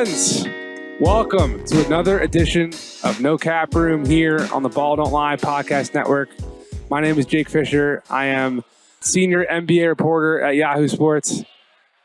friends, welcome to another edition of No Cap Room here on the Ball Don't Lie podcast network. My name is Jake Fischer. I am senior NBA reporter at Yahoo Sports.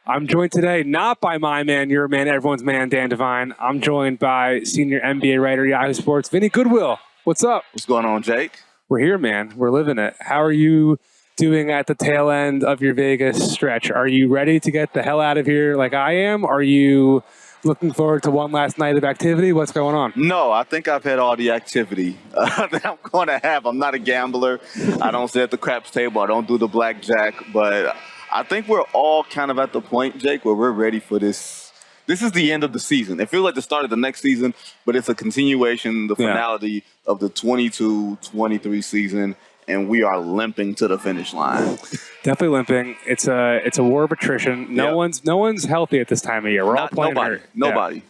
I'm joined today not by my man, your man, everyone's man, Dan Devine. I'm joined by senior NBA writer at Yahoo Sports, Vinny Goodwill. What's up? What's going on, Jake? We're here, man. We're living it. How are you doing at the tail end of your Vegas stretch? Are you ready to get the hell out of here like I am? Are you looking forward to one last night of activity? What's going on? No, I think I've had all the activity that I'm going to have. I'm not a gambler. I don't sit at the craps table. I don't do the blackjack. But I think we're all kind of at the point, Jake, where we're ready for this. This is the end of the season. It feels like the start of the next season, but it's a continuation, the finality of the 22-23 season, and we are limping to the finish line. Definitely limping. It's a war of attrition. No one's healthy at this time of year. We're all playing hurt. Nobody. Yeah.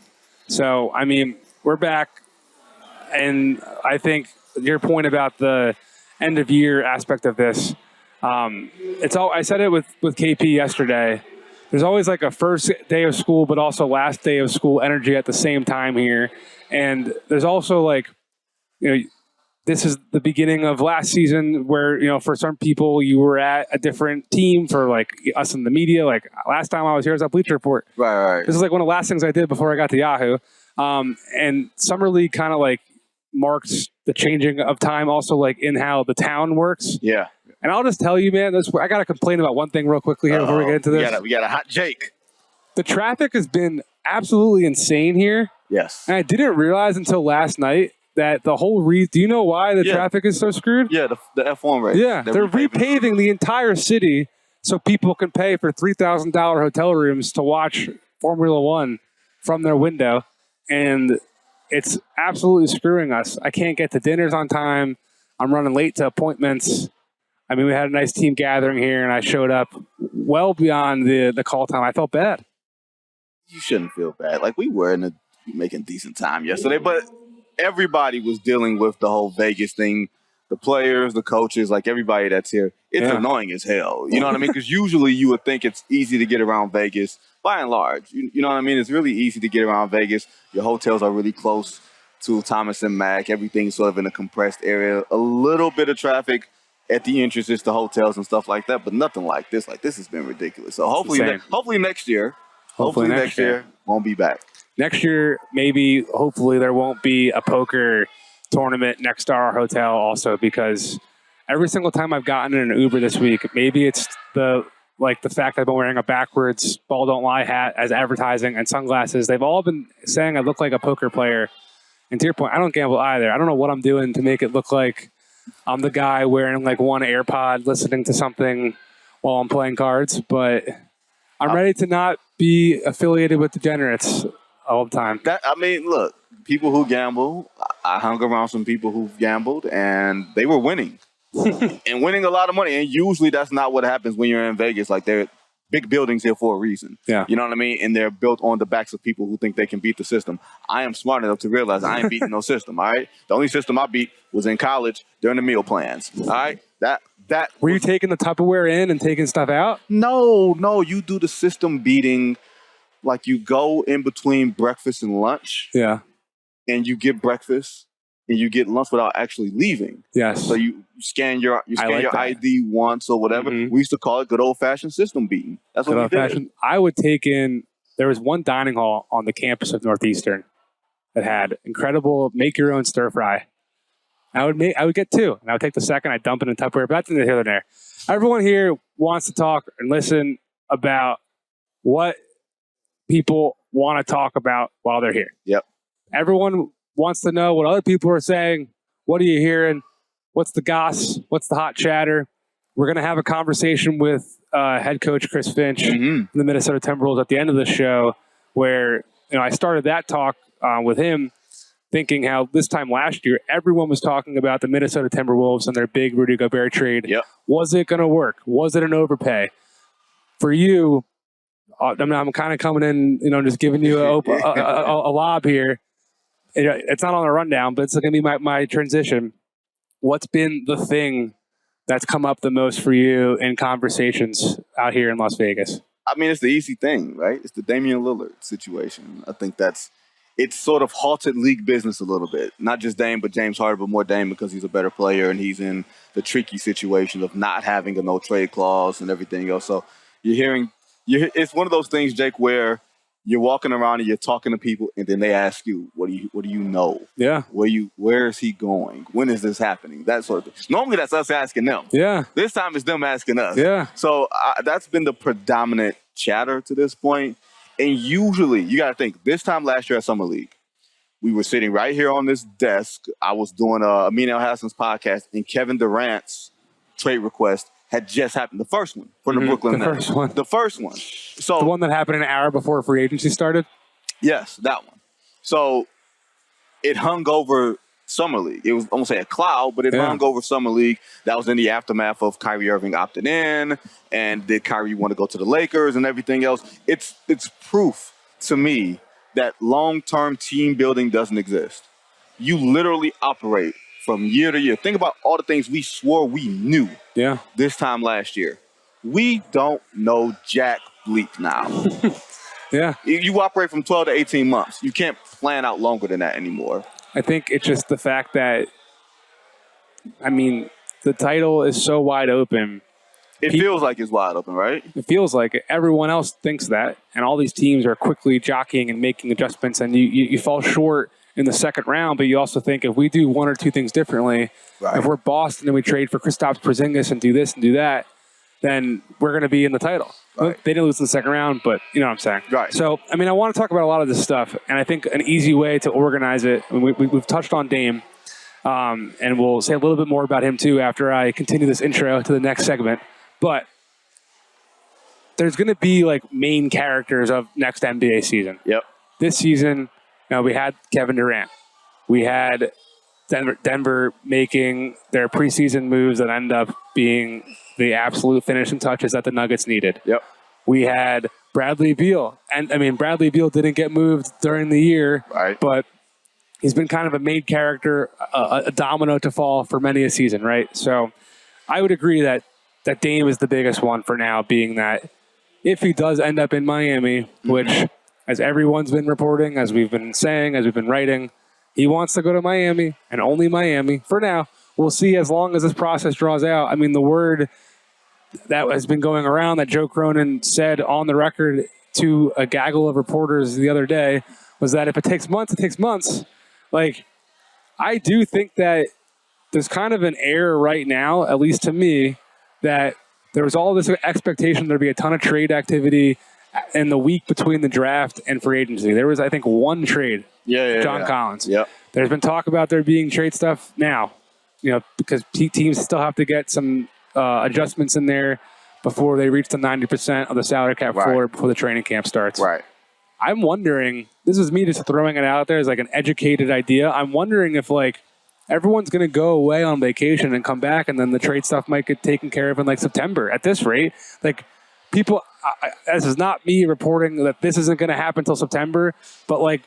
So, I mean, we're back, and I think your point about the end of year aspect of this, I said it with KP yesterday. There's always like a first day of school, but also last day of school energy at the same time here. And there's also like, this is the beginning of last season where, for some people you were at a different team. For like us in the media, like last time I was here as a Bleacher Report. Right. This is like one of the last things I did before I got to Yahoo. And Summer League kind of like marks the changing of time also like in how the town works. Yeah. And I'll just tell you, man, I got to complain about one thing real quickly here before we get into this. We got a hot Jake. The traffic has been absolutely insane here. Yes. And I didn't realize until last night that the whole do you know why the traffic is so screwed? Yeah, the F1 race. Yeah, they're repaving the entire city so people can pay for $3,000 hotel rooms to watch Formula One from their window. And it's absolutely screwing us. I can't get to dinners on time. I'm running late to appointments. I mean, we had a nice team gathering here, and I showed up well beyond the call time. I felt bad. You shouldn't feel bad. Like, we were making decent time yesterday, but everybody was dealing with the whole Vegas thing. The players, the coaches, like everybody that's here. It's annoying as hell. You know what I mean? Because usually you would think it's easy to get around Vegas, by and large. You know what I mean? It's really easy to get around Vegas. Your hotels are really close to Thomas and Mack. Everything's sort of in a compressed area. A little bit of traffic at the entrances to hotels and stuff like that, but nothing like this. Like, this has been ridiculous. So hopefully next year, hopefully next year won't be back. Next year, maybe, hopefully, there won't be a poker tournament next to our hotel also, because every single time I've gotten in an Uber this week, maybe it's the fact I've been wearing a backwards Ball Don't Lie hat as advertising and sunglasses. They've all been saying I look like a poker player. And to your point, I don't gamble either. I don't know what I'm doing to make it look like I'm the guy wearing like one AirPod listening to something while I'm playing cards, but I'm ready to not be affiliated with degenerates all the time. Look, people who gamble, I hung around some people who've gambled and they were winning and winning a lot of money. And usually that's not what happens when you're in Vegas. Like, they're big buildings here for a reason. Yeah. You know what I mean? And they're built on the backs of people who think they can beat the system. I am smart enough to realize I ain't beating no system, all right? The only system I beat was in college during the meal plans, all right? Were you taking the Tupperware in and taking stuff out? No, you do the system beating. Like, you go in between breakfast and lunch. Yeah. And you get breakfast and you get lunch without actually leaving. Yes. So you scan your ID once or whatever. Mm-hmm. We used to call it good old-fashioned system beating. That's what we did. I would take in, there was one dining hall on the campus of Northeastern that had incredible make-your-own stir-fry. I would get two, and I would take the second, I'd dump it in Tupperware, but that's neither here nor there. Everyone here wants to talk and listen about what people want to talk about while they're here. Yep. Everyone wants to know what other people are saying. What are you hearing? What's the goss? What's the hot chatter? We're going to have a conversation with head coach Chris Finch from the Minnesota Timberwolves at the end of the show, where I started that talk with him, thinking how this time last year everyone was talking about the Minnesota Timberwolves and their big Rudy Gobert trade. Yep. Was it going to work? Was it an overpay? For you, I'm kind of coming in, just giving you a lob here. It's not on the rundown, but it's going to be my transition. What's been the thing that's come up the most for you in conversations out here in Las Vegas? I mean, it's the easy thing, right? It's the Damian Lillard situation. I think it's sort of halted league business a little bit. Not just Dame, but James Harden, but more Dame because he's a better player and he's in the tricky situation of not having a no trade clause and everything else. So it's one of those things, Jake, where you're walking around and you're talking to people, and then they ask you, "What do you know? Yeah. Where is he going? When is this happening?" That sort of thing. Normally, that's us asking them. Yeah. This time, it's them asking us. Yeah. So that's been the predominant chatter to this point. And usually, you got to think. This time last year at Summer League, we were sitting right here on this desk. I was doing Amin El Hassan's podcast, and Kevin Durant's trade request had just happened. The first one from the Brooklyn Nets. The first one. So the one that happened an hour before free agency started? Yes, that one. So it hung over Summer League. It was, I won't say a cloud, but it hung over Summer League. That was in the aftermath of Kyrie Irving opting in, and did Kyrie want to go to the Lakers and everything else. It's proof to me that long-term team building doesn't exist. You literally operate from year to year. Think about all the things we swore we knew this time last year. We don't know jack bleep now. You operate from 12 to 18 months. You can't plan out longer than that anymore. I think it's just the fact that, I mean, the title is so wide open. It feels like it's wide open, right? It feels like it. Everyone else thinks that, and all these teams are quickly jockeying and making adjustments, and you fall short in the second round, but you also think if we do one or two things differently, if we're Boston and we trade for Kristaps Porzingis and do this and do that, then we're going to be in the title. Right. They didn't lose in the second round, but you know what I'm saying. Right. So, I mean, I want to talk about a lot of this stuff, and I think an easy way to organize it, we've touched on Dame, and we'll say a little bit more about him too after I continue this intro to the next segment. But there's going to be like main characters of next NBA season. Yep. This season, we had Kevin Durant. We had Denver making their preseason moves that end up being the absolute finishing touches that the Nuggets needed. Yep. We had Bradley Beal. And, I mean, Bradley Beal didn't get moved during the year. Right. But he's been kind of a main character, a domino to fall for many a season, right? So I would agree that Dame is the biggest one for now, being that if he does end up in Miami, which, as everyone's been reporting, as we've been saying, as we've been writing, he wants to go to Miami and only Miami for now. We'll see as long as this process draws out. I mean, the word that has been going around that Joe Cronin said on the record to a gaggle of reporters the other day was that if it takes months, it takes months. Like, I do think that there's kind of an air right now, at least to me, that there was all this expectation there'd be a ton of trade activity in the week between the draft and free agency. There was, I think, one trade. John Collins. Yep. There's been talk about there being trade stuff now, because teams still have to get some adjustments in there before they reach the 90% of the salary cap floor before the training camp starts. Right. I'm wondering, this is me just throwing it out there as like an educated idea. I'm wondering if like everyone's going to go away on vacation and come back, and then the trade stuff might get taken care of in like September. At this rate, like people, this is not me reporting that this isn't going to happen until September, but like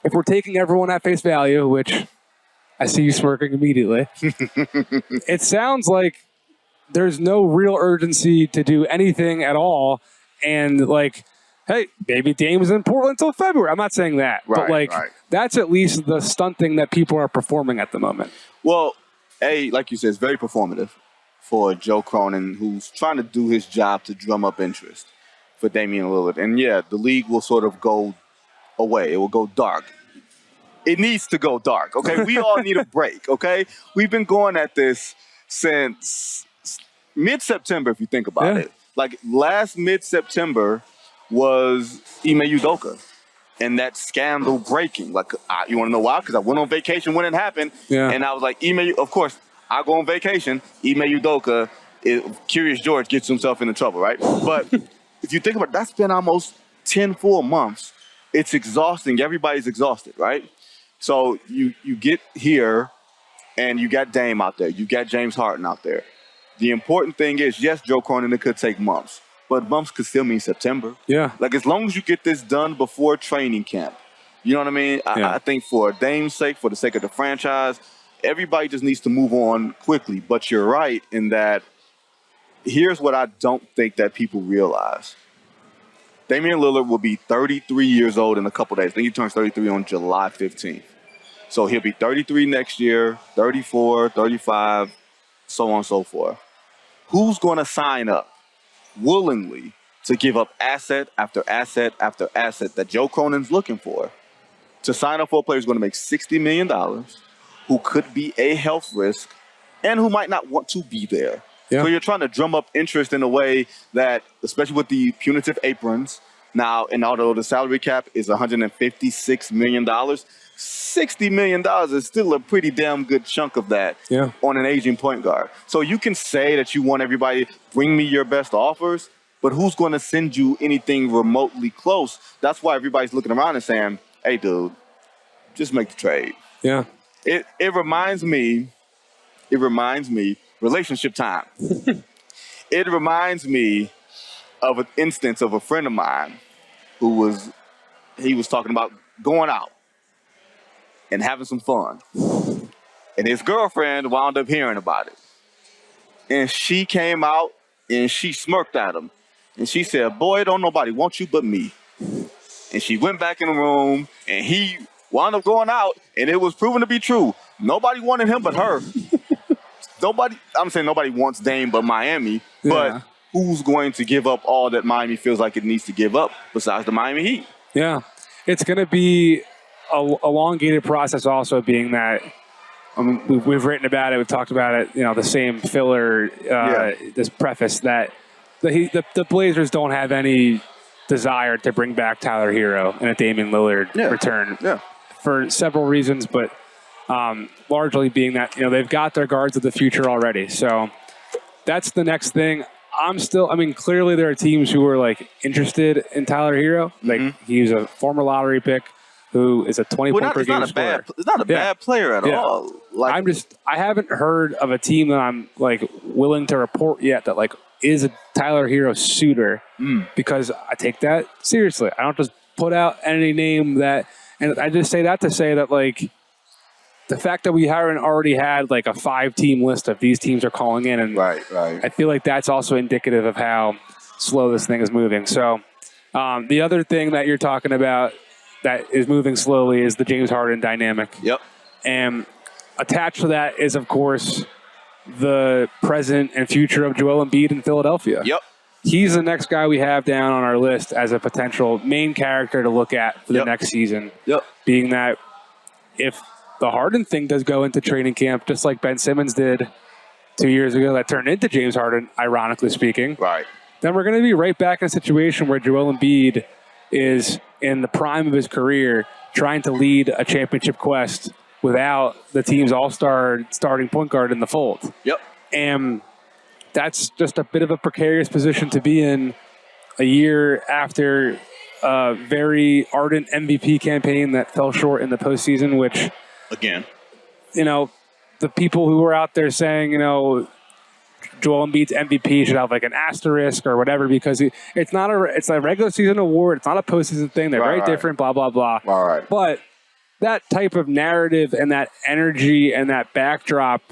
if we're taking everyone at face value, which I see you smirking immediately, it sounds like there's no real urgency to do anything at all. And like, hey, maybe Dame is in Portland until February. I'm not saying that, but like that's at least the stunting that people are performing at the moment. Well, like you said, it's very performative for Joe Cronin, who's trying to do his job to drum up interest for Damian Lillard. And yeah, the league will sort of go away. It will go dark. It needs to go dark, okay? We all need a break, okay? We've been going at this since mid-September, if you think about it. Like last mid-September was Ime Udoka and that scandal breaking. Like, you want to know why? Because I went on vacation when it happened, and I was like, of course, I go on vacation. Ime Udoka, Curious George gets himself into trouble, right? But if you think about it, that's been almost 10 full months. It's exhausting. Everybody's exhausted, right? So you get here, and you got Dame out there. You got James Harden out there. The important thing is, yes, Joe Cronin, it could take months, but months could still mean September. Yeah. Like, as long as you get this done before training camp, you know what I mean? I think for Dame's sake, for the sake of the franchise, everybody just needs to move on quickly. But you're right in that here's what I don't think that people realize. Damian Lillard will be 33 years old in a couple days. I think he turns 33 on July 15th. So he'll be 33 next year, 34, 35, so on and so forth. Who's going to sign up willingly to give up asset after asset after asset that Joe Cronin's looking for to sign up for a player who's going to make $60 million, who could be a health risk, and who might not want to be there? Yeah. So you're trying to drum up interest in a way that, especially with the punitive aprons, now, and although the salary cap is $156 million, $60 million is still a pretty damn good chunk of that on an aging point guard. So you can say that you want everybody, bring me your best offers, but who's going to send you anything remotely close? That's why everybody's looking around and saying, hey, dude, just make the trade. Yeah. It reminds me, relationship time. It reminds me of an instance of a friend of mine who was talking about going out and having some fun. And his girlfriend wound up hearing about it. And she came out and she smirked at him. And she said, boy, don't nobody want you but me. And she went back in the room and he wound up going out, and it was proven to be true. Nobody wanted him but her. I'm saying nobody wants Dame but Miami, but who's going to give up all that Miami feels like it needs to give up besides the Miami Heat? Yeah, it's going to be a elongated process also, being that we've written about it, we've talked about it, the same filler, this preface that the Blazers don't have any desire to bring back Tyler Hero and a Damian Lillard return for several reasons, but largely being that, they've got their guards of the future already. So that's the next thing. Clearly there are teams who are interested in Tyler Hero. He's a former lottery pick who is a 20-point per game scorer. It's not a bad player at all. I haven't heard of a team that I'm willing to report yet that is a Tyler Hero suitor, because I take that seriously. I don't just put out any name that, and I just say that to say that the fact that we haven't already had a 5-team list of these teams are calling in, and I feel like that's also indicative of how slow this thing is moving. So the other thing that you're talking about that is moving slowly is the James Harden dynamic. Yep. And attached to that is, of course, the present and future of Joel Embiid in Philadelphia. Yep. He's the next guy we have down on our list as a potential main character to look at for the next season. Yep. Being that if the Harden thing does go into training camp, just like Ben Simmons did 2 years ago, that turned into James Harden, ironically speaking. Right. Then we're going to be right back in a situation where Joel Embiid is in the prime of his career trying to lead a championship quest without the team's all-star starting point guard in the fold. Yep. And that's just a bit of a precarious position to be in a year after a very ardent MVP campaign that fell short in the postseason, which, again, the people who were out there saying, Joel Embiid's MVP should have an asterisk or whatever, because it's a regular season award. It's not a postseason thing. They're very different, blah, blah, blah. All right. But that type of narrative and that energy and that backdrop,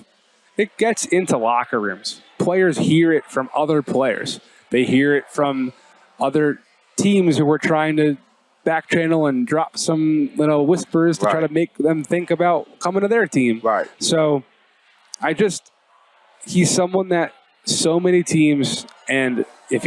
it gets into locker rooms. Players hear it from other players. They hear it from other teams who were trying to back channel and drop some whispers to try to make them think about coming to their team. Right. So he's someone that so many teams, and if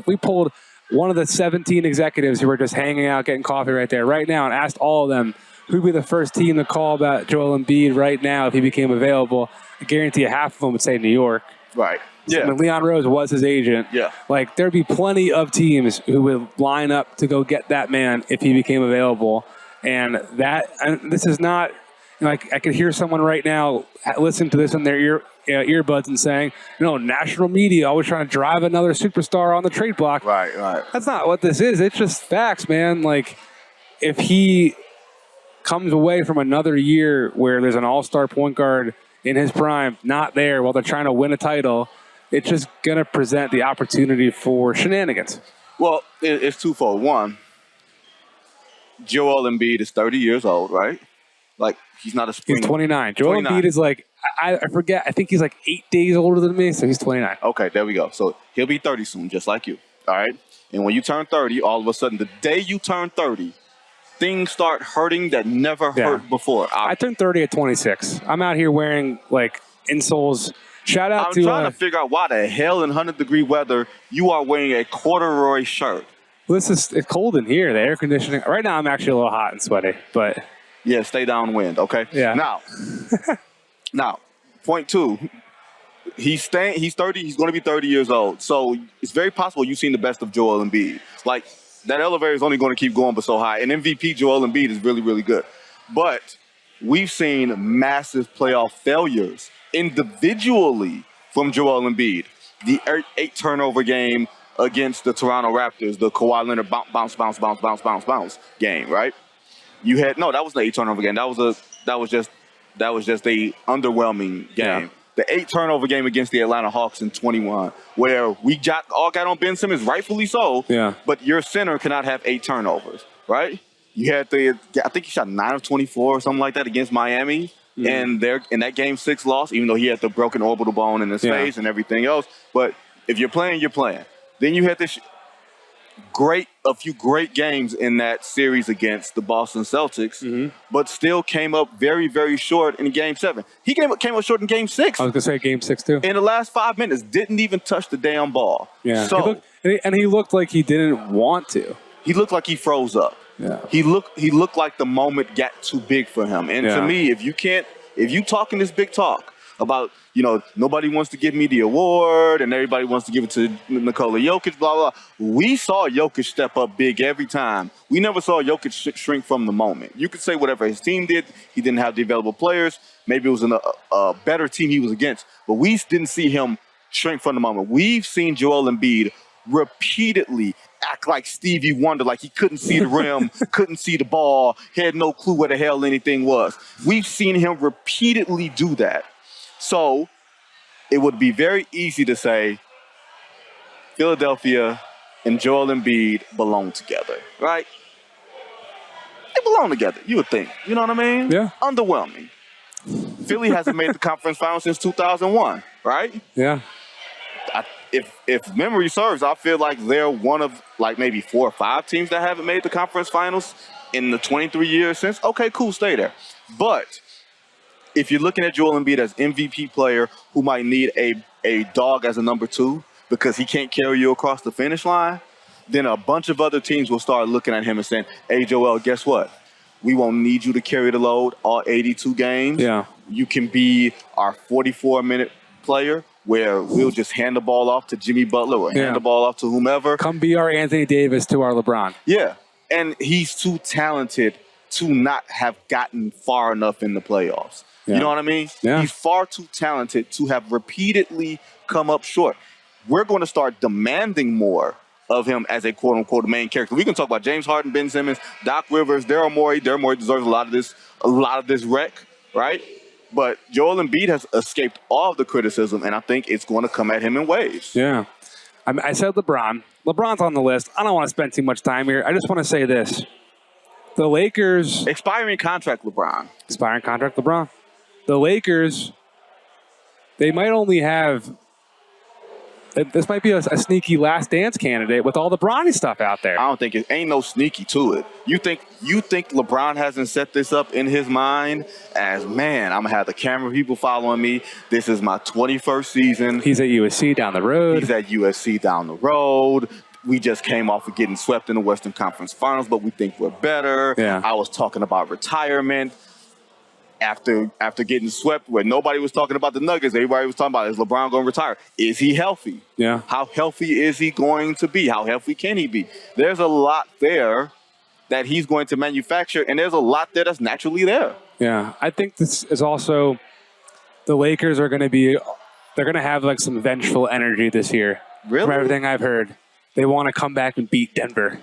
we pulled one of the 17 executives who are just hanging out, getting coffee right there right now, and asked all of them who'd be the first team to call about Joel Embiid right now if he became available, I guarantee half of them would say New York. Right. Yeah. So Leon Rose was his agent. Yeah. There'd be plenty of teams who would line up to go get that man if he became available. And this is not, I could hear someone right now listen to this in their earbuds and saying, national media always trying to drive another superstar on the trade block. Right, right. That's not what this is. It's just facts, man. If he comes away from another year where there's an all-star point guard in his prime not there while they're trying to win a title, it's just going to present the opportunity for shenanigans. Well, it's twofold. One, Joel Embiid is 30 years old, right? He's not a spring. He's 29. Joel Embiid is I forget. I think he's 8 days older than me, so he's 29. Okay, there we go. So he'll be 30 soon, just like you. All right. And when you turn 30, all of a sudden, the day you turn 30, things start hurting that never hurt before. I turned 30 at 26. I'm out here wearing like insoles. Shout out I'm trying to figure out why the hell in 100-degree weather you are wearing a corduroy shirt. Well, it's cold in here. The air conditioning. Right now, I'm actually a little hot and sweaty, but yeah, stay downwind. Okay. Yeah. Now, point two. He's 30. He's going to be 30 years old. So it's very possible you've seen the best of Joel Embiid. Like, that elevator is only going to keep going but so high. And MVP Joel Embiid is really, really good. But we've seen massive playoff failures individually from Joel Embiid. The 8 turnover game against the Toronto Raptors, the Kawhi Leonard bounce game, right? You had that was the 8 turnover game. That was just a underwhelming game. Yeah. The 8 turnover game against the Atlanta Hawks in 21, where we all got on Ben Simmons, rightfully so. Yeah. But your center cannot have 8 turnovers, right? You had I think he shot 9 of 24 or something like that against Miami, and in that game 6 loss, even though he had the broken orbital bone in his face and everything else. But if you're playing, you're playing. Then you had this a few great games in that series against the Boston Celtics, but still came up very, very short in Game 7. He came up short in Game 6. I was going to say Game 6 too. In the last 5 minutes, didn't even touch the damn ball. Yeah. So he looked like he didn't want to. He looked like he froze up. Yeah. He looked like the moment got too big for him. And to me, if you talking this big talk about, nobody wants to give me the award and everybody wants to give it to Nikola Jokic, blah, blah. We saw Jokic step up big every time. We never saw Jokic shrink from the moment. You could say whatever his team did. He didn't have the available players. Maybe it was a better team he was against. But we didn't see him shrink from the moment. We've seen Joel Embiid repeatedly act like Stevie Wonder, like he couldn't see the rim, couldn't see the ball, had no clue where the hell anything was. We've seen him repeatedly do that. So it would be very easy to say Philadelphia and Joel Embiid belong together, right? They belong together, you would think. You know what I mean? Yeah. Underwhelming. Philly hasn't made the conference finals since 2001, right? Yeah. If memory serves, I feel like they're one of like maybe 4 or 5 teams that haven't made the conference finals in the 23 years since. Okay, cool, stay there. But if you're looking at Joel Embiid as MVP player who might need a dog as a number 2 because he can't carry you across the finish line, then a bunch of other teams will start looking at him and saying, hey, Joel, guess what? We won't need you to carry the load all 82 games. Yeah. You can be our 44-minute player where we'll just hand the ball off to Jimmy Butler or hand the ball off to whomever. Come be our Anthony Davis to our LeBron. Yeah. And he's too talented to not have gotten far enough in the playoffs. Yeah. You know what I mean? Yeah. He's far too talented to have repeatedly come up short. We're going to start demanding more of him as a quote-unquote main character. We can talk about James Harden, Ben Simmons, Doc Rivers, Daryl Morey. Daryl Morey deserves a lot of this wreck, right? But Joel Embiid has escaped all of the criticism, and I think it's going to come at him in waves. Yeah. I said LeBron. LeBron's on the list. I don't want to spend too much time here. I just want to say this. The Lakers... Expiring contract LeBron. The Lakers, they might only have... This might be a sneaky last dance candidate with all the Bronny stuff out there. I don't think it ain't no sneaky to it. You think LeBron hasn't set this up in his mind as, man, I'm going to have the camera people following me. This is my 21st season. He's at USC down the road. We just came off of getting swept in the Western Conference Finals, but we think we're better. Yeah. I was talking about retirement. After getting swept where nobody was talking about the Nuggets, everybody was talking about, is LeBron going to retire? Is he healthy? Yeah. How healthy is he going to be? How healthy can he be? There's a lot there that he's going to manufacture, and there's a lot there that's naturally there. Yeah. I think this is also the Lakers are going to they're going to have like some vengeful energy this year. Really? From everything I've heard. They want to come back and beat Denver.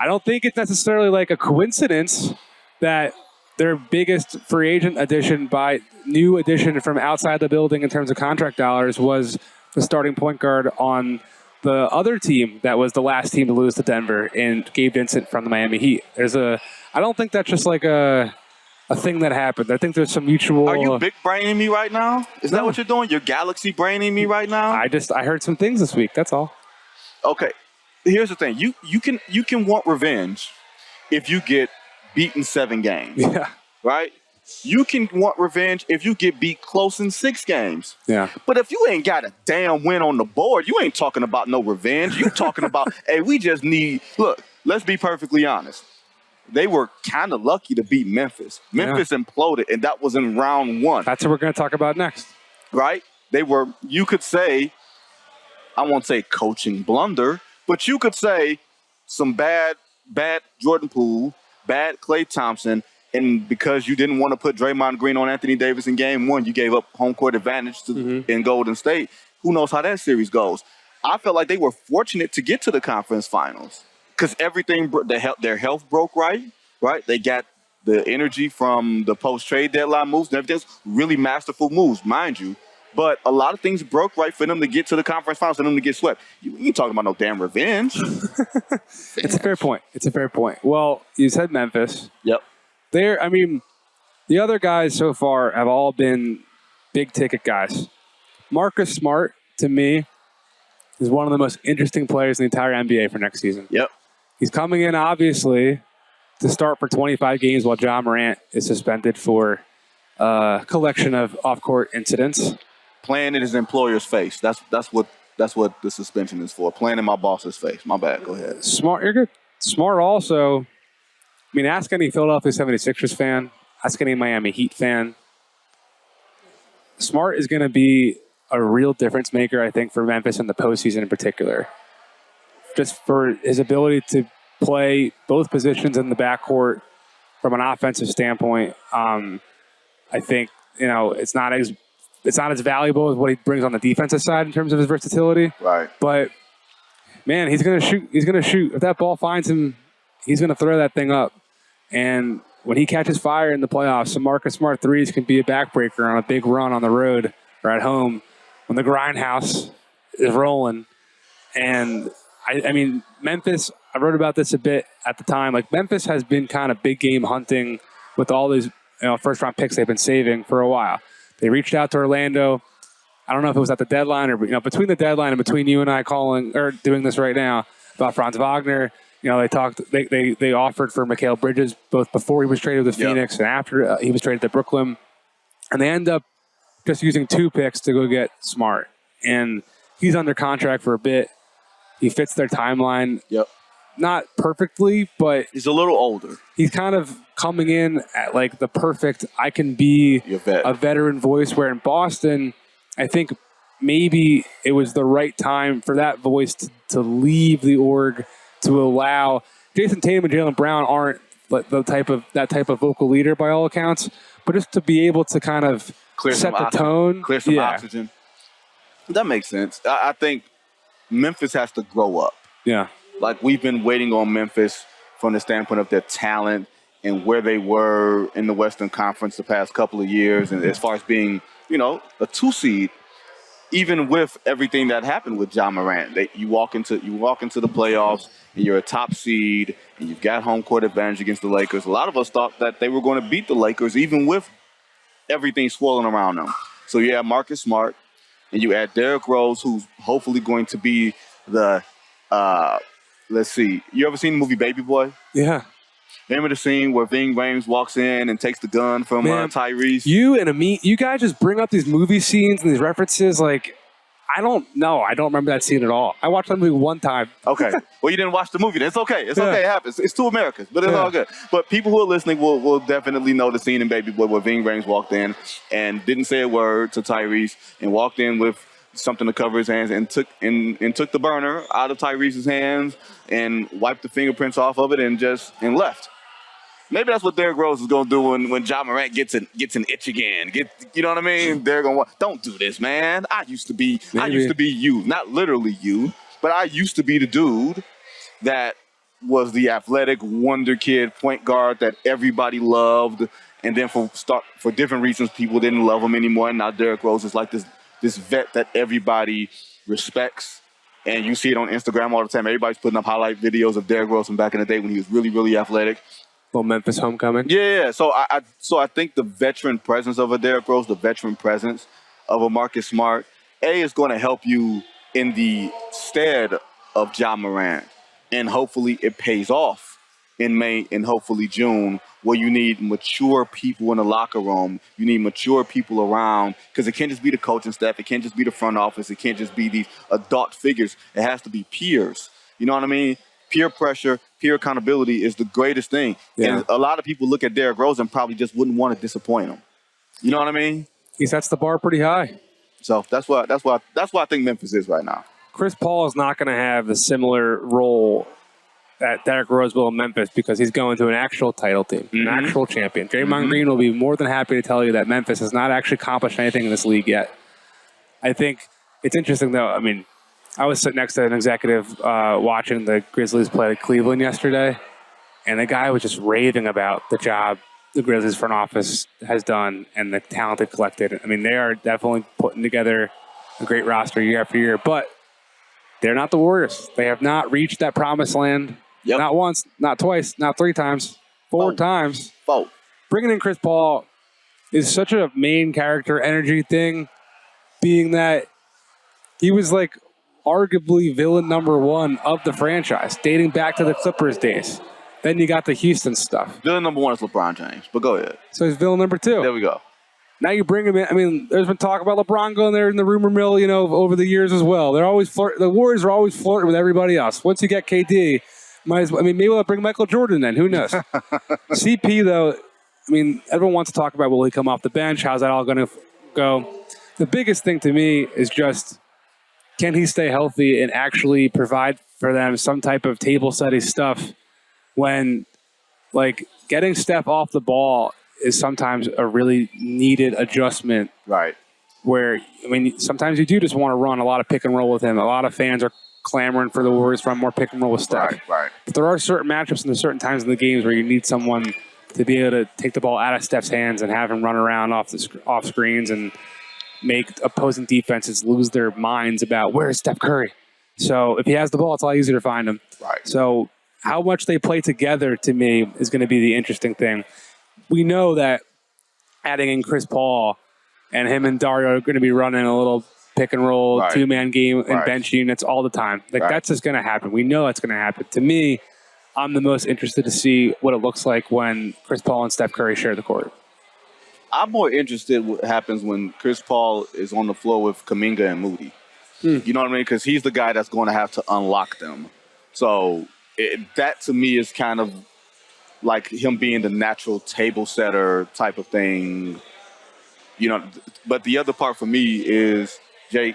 I don't think it's necessarily like a coincidence that their biggest free agent addition new addition from outside the building in terms of contract dollars was the starting point guard on the other team that was the last team to lose to Denver and Gabe Vincent from the Miami Heat. I don't think that's just like a thing that happened. I think there's some mutual... Are you big braining me right now? Is that what you're doing? You're galaxy braining me right now? I heard some things this week. That's all. Okay. here's the thing. You can want revenge if you get beaten 7 games. Yeah. Right? You can want revenge if you get beat close in 6 games. Yeah. But if you ain't got a damn win on the board, you ain't talking about no revenge. You talking about, hey, we just need, look, let's be perfectly honest. They were kind of lucky to beat Memphis. Memphis imploded, and that was in round 1. That's what we're going to talk about next. Right? They were, you could say, I won't say coaching blunder, but you could say some bad Jordan Poole, bad Klay Thompson, and because you didn't want to put Draymond Green on Anthony Davis in game 1, you gave up home court advantage in Golden State. Who knows how that series goes? I felt like they were fortunate to get to the conference finals because everything, their health broke right? They got the energy from the post-trade deadline moves and everything's really masterful moves, mind you. But a lot of things broke right for them to get to the conference finals, for them to get swept. You ain't talking about no damn revenge. It's a fair point. It's a fair point. Well, you said Memphis. Yep. The other guys so far have all been big-ticket guys. Marcus Smart, to me, is one of the most interesting players in the entire NBA for next season. Yep. He's coming in, obviously, to start for 25 games while Ja Morant is suspended for a collection of off-court incidents. Playing in his employer's face. That's what the suspension is for. Playing in my boss's face. My bad. Go ahead. Smart, you're good. Smart also, I mean, ask any Philadelphia 76ers fan, ask any Miami Heat fan. Smart is going to be a real difference maker, I think, for Memphis in the postseason in particular. Just for his ability to play both positions in the backcourt from an offensive standpoint. I think, it's not as valuable as what he brings on the defensive side in terms of his versatility. Right. But, man, he's going to shoot. He's going to shoot. If that ball finds him, he's going to throw that thing up. And when he catches fire in the playoffs, some Marcus Smart threes can be a backbreaker on a big run on the road or at home when the grindhouse is rolling. And, I mean, Memphis, I wrote about this a bit at the time. Like, Memphis has been kind of big game hunting with all these first-round picks they've been saving for a while. They reached out to Orlando. I don't know if it was at the deadline or between the deadline and between you and I calling or doing this right now about Franz Wagner. They talked. They offered for Mikal Bridges both before he was traded with Phoenix and after he was traded to Brooklyn, and they end up just using 2 picks to go get Smart. And he's under contract for a bit. He fits their timeline. Yep. Not perfectly, but he's a little older. He's kind of coming in at like the perfect, I can be a veteran voice, where in Boston, I think maybe it was the right time for that voice to leave the org, to allow Jason Tatum and Jaylen Brown aren't that type of vocal leader by all accounts, but just to be able to kind of set the tone. Clear some oxygen. That makes sense. I think Memphis has to grow up. Yeah. Like, we've been waiting on Memphis from the standpoint of their talent and where they were in the Western Conference the past couple of years, and as far as being, a 2 seed, even with everything that happened with Ja Morant. You walk into the playoffs and you're a top seed and you've got home court advantage against the Lakers. A lot of us thought that they were going to beat the Lakers even with everything swirling around them. So you have Marcus Smart and you add Derrick Rose, who's hopefully going to be the let's see. You ever seen the movie Baby Boy? Yeah. Remember the scene where Ving Rhames walks in and takes the gun from Tyrese? You guys just bring up these movie scenes and these references. Like, I don't know. I don't remember that scene at all. I watched that movie one time. Okay. Well, you didn't watch the movie. It's okay. It's okay. It happens. It's 2 Americas, but it's all good. But people who are listening will definitely know the scene in Baby Boy where Ving Rhames walked in and didn't say a word to Tyrese and walked in with something to cover his hands and took the burner out of Tyrese's hands and wiped the fingerprints off of it and left. Maybe that's what Derrick Rose is going to do when Ja Morant gets an itch again. You know what I mean? They're going to don't do this, man. I used to be you, not literally you, but I used to be the dude that was the athletic wonder kid point guard that everybody loved, and then for different reasons people didn't love him anymore. And now Derrick Rose is like this vet that everybody respects. And you see it on Instagram all the time. Everybody's putting up highlight videos of Derrick Rose from back in the day when he was really, really athletic. Little Memphis homecoming. Yeah. So I think the veteran presence of a Derrick Rose, the veteran presence of a Marcus Smart, is going to help you in the stead of Ja Morant. and hopefully it pays off in May and hopefully June, where you need mature people in the locker room. You need mature people around, because it can't just be the coaching staff. It can't just be the front office. It can't just be these adult figures. It has to be peers. You know what I mean? Peer pressure, peer accountability is the greatest thing. Yeah. And a lot of people look at Derrick Rose and probably just wouldn't want to disappoint him. You know what I mean? He sets the bar pretty high. So that's why I think Memphis is right now. Chris Paul is not going to have a similar role at Derrick Rose will in Memphis because he's going to an actual title team, an actual champion. Draymond Green will be more than happy to tell you that Memphis has not actually accomplished anything in this league yet. I think it's interesting, though. I mean, I was sitting next to an executive watching the Grizzlies play Cleveland yesterday, and the guy was just raving about the job the Grizzlies front office has done and the talent they've collected. I mean, they are definitely putting together a great roster year after year, but they're not the Warriors. They have not reached that promised land. Yep. Not once, not twice, not 3 times, 4 times. 4. Bringing in Chris Paul is such a main character energy thing, being that he was like arguably villain number 1 of the franchise, dating back to the Clippers days. Then you got the Houston stuff. Villain number 1 is LeBron James, but go ahead. So he's villain number 2. There we go. Now you bring him in. I mean, there's been talk about LeBron going there in the rumor mill, you know, over the years as well. They're always the Warriors are always flirting with everybody else. Once you get KD, might as well. I mean, maybe we'll bring Michael Jordan then. Who knows? CP though, I mean, everyone wants to talk about will he come off the bench? How's that all going to go? The biggest thing to me is just can he stay healthy and actually provide for them some type of table setting stuff when, like, getting Steph off the ball is sometimes a really needed adjustment. Right. Where, I mean, sometimes you do just want to run a lot of pick and roll with him. A lot of fans are clamoring for the Warriors to run more pick and roll with Steph. Right. But there are certain matchups and there's certain times in the games where you need someone to be able to take the ball out of Steph's hands and have him run around off screens and make opposing defenses lose their minds about where is Steph Curry. So if he has the ball, it's a lot easier to find him. Right. So how much they play together, to me, is going to be the interesting thing. We know that adding in Chris Paul and him and Dario are going to be running a little pick and roll, 2-man game and bench units all the time. Like that's just going to happen. We know that's going to happen. To me, I'm the most interested to see what it looks like when Chris Paul and Steph Curry share the court. I'm more interested what happens when Chris Paul is on the floor with Kuminga and Moody. You know what I mean? Because he's the guy that's going to have to unlock them. So that to me is kind of like him being the natural table setter type of thing, you know. But the other part for me is, Jake,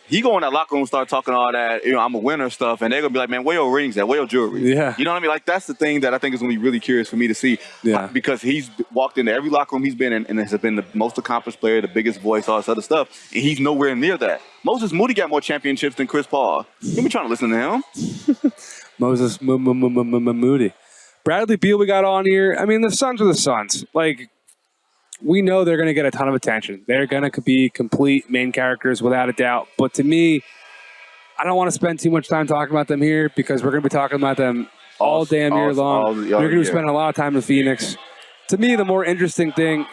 he go in that locker room and start talking all that, you know, I'm a winner stuff, and they're going to be like, man, where your rings at? Where your jewelry? Yeah. You know what I mean? Like, that's the thing that I think is going to be really curious for me to see. Yeah. Because he's walked into every locker room he's been in and has been the most accomplished player, the biggest voice, all this other stuff, and he's nowhere near that. Moses Moody got more championships than Chris Paul. You be trying to listen to him. Moses Moody. Bradley Beal we got on here. I mean, the Suns are the Suns. Like, we know they're going to get a ton of attention. They're going to be complete main characters without a doubt. But to me, I don't want to spend too much time talking about them here because we're going to be talking about them all damn year long. You're going to be spending a lot of time in Phoenix. To me, the more interesting thing,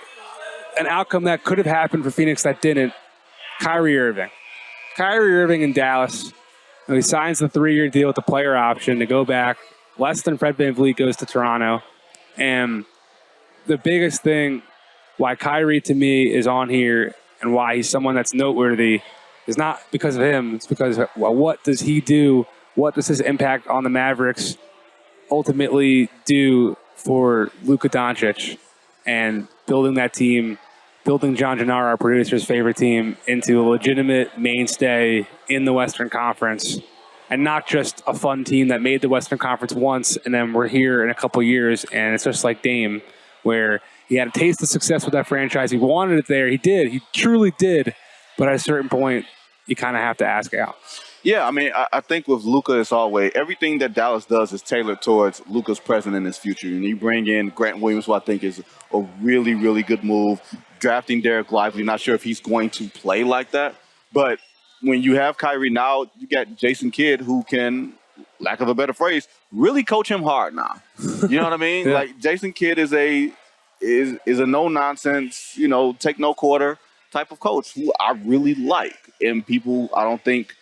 an outcome that could have happened for Phoenix that didn't, Kyrie Irving. Kyrie Irving in Dallas. He signs the 3-year deal with the player option to go back. Less than Fred VanVleet goes to Toronto. And the biggest thing why Kyrie, to me, is on here and why he's someone that's noteworthy is not because of him. It's because, well, what does he do? What does his impact on the Mavericks ultimately do for Luka Doncic and building that team, building John Gennaro, our producer's favorite team, into a legitimate mainstay in the Western Conference and not just a fun team that made the Western Conference once and then we're here in a couple years and it's just like Dame, where he had a taste of success with that franchise. He wanted it there. He did. He truly did. But at a certain point, you kind of have to ask out. Yeah, I mean, I think with Luka, it's always everything that Dallas does is tailored towards Luka's present and his future. And you bring in Grant Williams, who I think is a really, really good move. Drafting Derek Lively, not sure if he's going to play like that. But when you have Kyrie now, you got Jason Kidd, who can, lack of a better phrase, really coach him hard now. You know what I mean? Yeah. Like, Jason Kidd is a no-nonsense, you know, take no quarter type of coach who I really like. And people, I don't think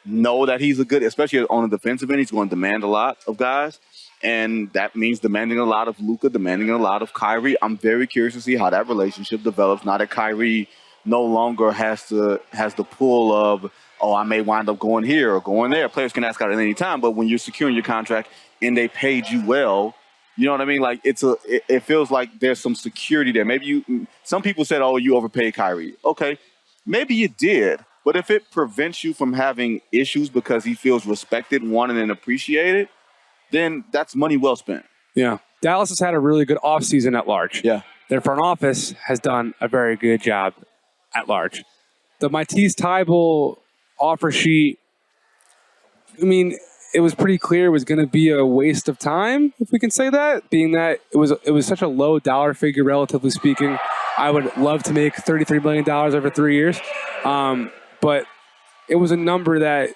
know that he's a good, especially on the defensive end, he's going to demand a lot of guys. And that means demanding a lot of Luka, demanding a lot of Kyrie. I'm very curious to see how that relationship develops now that Kyrie no longer has the pull of, oh, I may wind up going here or going there. Players can ask out at any time, but when you're securing your contract and they paid you well, you know what I mean? Like it feels like there's some security there. Maybe some people said, oh, you overpaid Kyrie. Okay, maybe you did. But if it prevents you from having issues because he feels respected, wanted, and appreciated, then that's money well spent. Yeah. Dallas has had a really good offseason at large. Yeah. Their front office has done a very good job at large. The Matisse Thybulle offer sheet, I mean, it was pretty clear it was going to be a waste of time, if we can say that, being that it was such a low dollar figure, relatively speaking. I would love to make $33 million over 3 years. But it was a number that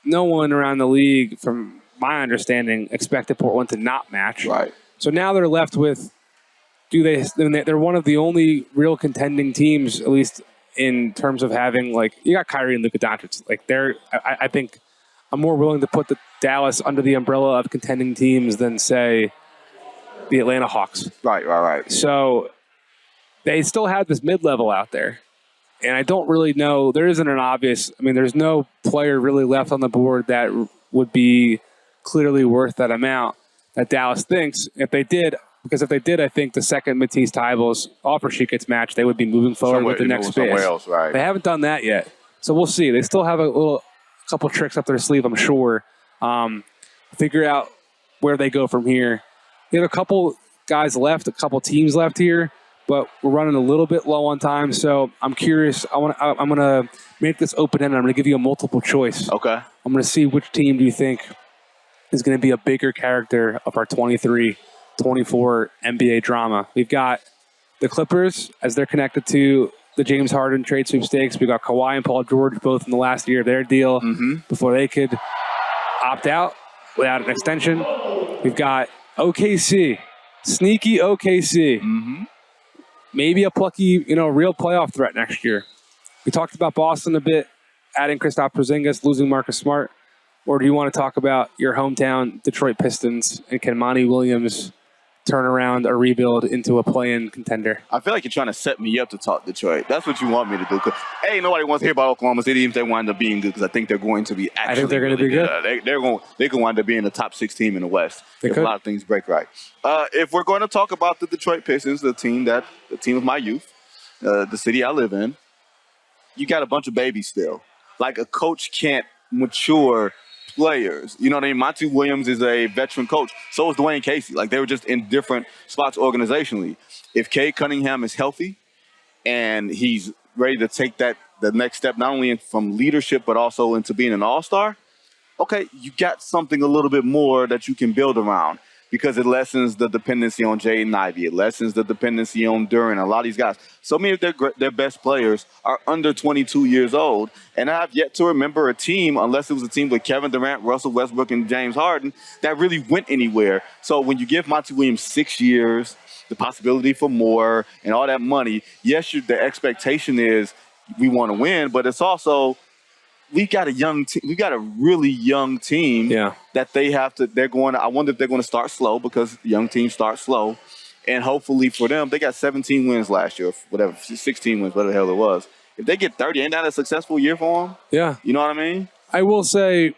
no one around the league, from my understanding, expected Portland to not match. Right. So now they're left with, they're one of the only real contending teams, at least in terms of having, like, you got Kyrie and Luka Doncic. Like, I think I'm more willing to put the Dallas under the umbrella of contending teams than, say, the Atlanta Hawks. Right. So they still have this mid-level out there. And I don't really know, there isn't an obvious, I mean, there's no player really left on the board that would be clearly worth that amount that Dallas thinks. If they did, I think the second Matisse Thybulle's offer sheet gets matched, they would be moving forward with the next bid. Else, right. They haven't done that yet. So we'll see. They still have a couple tricks up their sleeve, I'm sure. Figure out where they go from here. They have a couple guys left, a couple teams left here, but we're running a little bit low on time. So I'm curious. I'm gonna make this open-ended. I'm gonna give you a multiple choice. Okay. I'm gonna see which team do you think is gonna be a bigger character of our 23-24 NBA drama. We've got the Clippers as they're connected to the James Harden trade sweepstakes. We got Kawhi and Paul George both in the last year of their deal before they could opt out without an extension. We've got OKC, sneaky OKC. Maybe a plucky, real playoff threat next year. We talked about Boston a bit, adding Kristaps Porzingis, losing Marcus Smart. Or do you want to talk about your hometown Detroit Pistons and can Monty Williams turn around a rebuild into a play-in contender? I feel like you're trying to set me up to talk Detroit. That's what you want me to do. Hey, nobody wants to hear about Oklahoma City even if they wind up being good, because I think they're going to be actually. I think they're going to be good. They can wind up being the top 6 team in the West if could. A lot of things break right. If we're going to talk about the Detroit Pistons, the team of my youth, the city I live in, you got a bunch of babies still. Like, a coach can't mature players. You know what I mean? Monty Williams is a veteran coach. So is Dwayne Casey. Like, they were just in different spots organizationally. If Cade Cunningham is healthy and he's ready to take the next step, not only from leadership, but also into being an all-star, okay, you got something a little bit more that you can build around, because it lessens the dependency on Jaden Ivey. It lessens the dependency on Duran. A lot of these guys, so many of their best players are under 22 years old. And I have yet to remember a team, unless it was a team with Kevin Durant, Russell Westbrook, and James Harden, that really went anywhere. So when you give Monty Williams 6 years, the possibility for more, and all that money, yes, the expectation is we want to win, but it's also, we got a young team. We got a really young team that I wonder if they're going to start slow, because young teams start slow. And hopefully for them, they got 17 wins last year, whatever, 16 wins, whatever the hell it was. If they get 30, ain't that a successful year for them? Yeah. You know what I mean? I will say